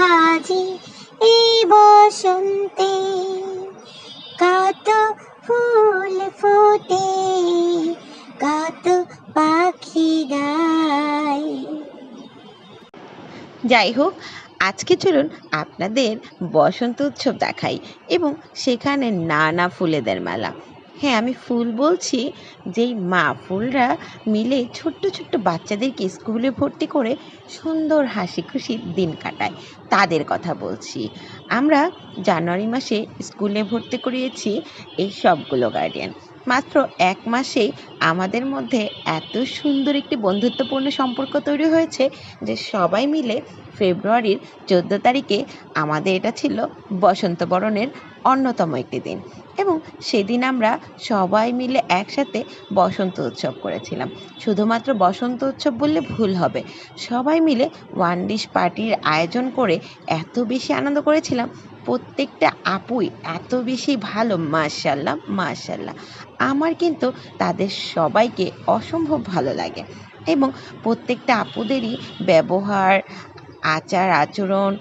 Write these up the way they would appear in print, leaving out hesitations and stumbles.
আজি এই বসন্তে, কত ফুল ফোটে, কত পাখি গায়। যাই হোক, আজকে চলুন আপনাদের বসন্ত উৎসব দেখাই এবং সেখানে নানা ফুলেদের মেলা। হ্যাঁ, আমি ফুল বলছি, যেই মা ফুলরা মিলে ছোট্ট ছোট্ট বাচ্চাদেরকে স্কুলে ভর্তি করে সুন্দর হাসি খুশি দিন কাটায়, তাদের কথা বলছি। আমরা জানুয়ারি মাসে স্কুলে ভর্তি করিয়েছি এই সবগুলো গার্ডিয়ান। মাত্র 1 মাসেই আমাদের মধ্যে এত সুন্দর একটি বন্ধুত্বপূর্ণ সম্পর্ক তৈরি হয়েছে যে সবাই মিলে ফেব্রুয়ারির 14 তারিখে আমাদের এটা ছিল বসন্ত বরণের অন্যতম একটি দিন, এবং সেদিন আমরা সবাই মিলে একসাথে বসন্ত উৎসব করেছিলাম। শুধুমাত্র বসন্ত উৎসব বললে ভুল হবে, সবাই মিলে ওয়ান ডিশ পার্টির আয়োজন করে এত বেশি আনন্দ করেছিলাম। প্রত্যেকটা আপুই এত বেশি ভালো, মাশাআল্লাহ মাশাআল্লাহ। আমার কিন্তু তাদের সবাইকে অসম্ভব ভালো লাগে, এবং প্রত্যেকটা আপুদেরই ব্যবহার, আচার আচরণ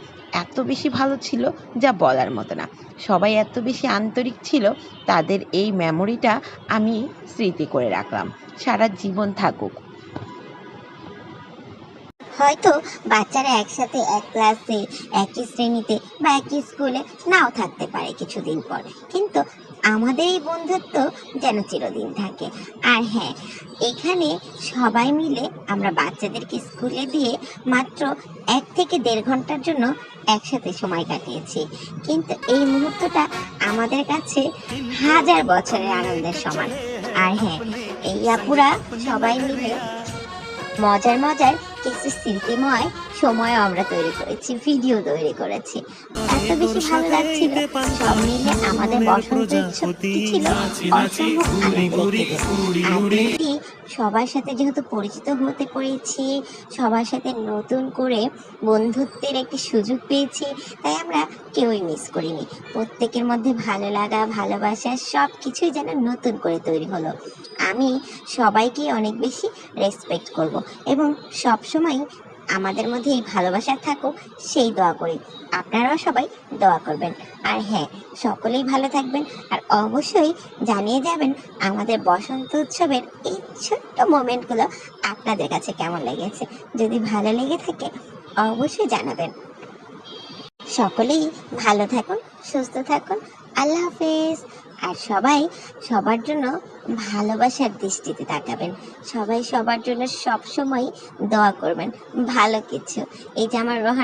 এত বেশি ভালো ছিল যা বলার মতো না। সবাই এত বেশি আন্তরিক ছিল, তাদের এই মেমোরিটা আমি স্মৃতি করে রাখলাম, সারা জীবন থাকুক। হয়তো বাচ্চারা একসাথে এক ক্লাসে, একই শ্রেণীতে বা একই স্কুলে নাও থাকতে পারে কিছুদিন পর, কিন্তু আমাদের এই বন্ধুত্ব যেন চিরদিন থাকে। আর হ্যাঁ, এখানে সবাই মিলে আমরা বাচ্চাদেরকে স্কুলে দিয়ে মাত্র 1 থেকে 1.5 ঘন্টার জন্য একসাথে সময় কাটিয়েছি, কিন্তু এই মুহূর্তটা আমাদের কাছে 1000 বছরের আনন্দের সমান। আর হ্যাঁ, এই আপুরা সবাই মিলে মজার মজার কিছু স্মৃতিময় সময় আমরা তৈরি করেছি, ভিডিও তৈরি করেছি। এত বেশি ভালো লাগছিল, সব মিলে আমাদের বসন্ত উৎসবটি ছিল অসম্ভব আনন্দের একটি দিন। আর দিনটি সবার সাথে যেহেতু পরিচিত হতে পেরেছি, সবার সাথে নতুন করে বন্ধুত্বের একটি সুযোগ পেয়েছি, তাই আমরা কেউই মিস করিনি। প্রত্যেকের মধ্যে ভালো লাগা, ভালোবাসা সব কিছুই যেন নতুন করে তৈরি হলো। আমি সবাইকে অনেক বেশি রেসপেক্ট করব এবং সব সময় আমাদের মধ্যে এই ভালোবাসা থাকুক সেই দোয়া করি। আপনারাও সবাই দোয়া করবেন। আর হ্যাঁ, সকলেই ভালো থাকবেন, আর অবশ্যই জানিয়ে যাবেন আমাদের বসন্ত উৎসবের এই ছোট্ট মোমেন্টগুলো আপনাদের কাছে কেমন লেগেছে। যদি ভালো লেগে থাকে অবশ্যই জানাবেন। সকলেই ভালো থাকুন, সুস্থ থাকুন, আল্লাহ হাফেজ। আর সবাই সবার জন্য ভালোবাসার দৃষ্টিতে তাকাবেন, সবাই সবার জন্য সব সময় দোয়া করবেন ভালো কিছু। এই যে আমার রোহান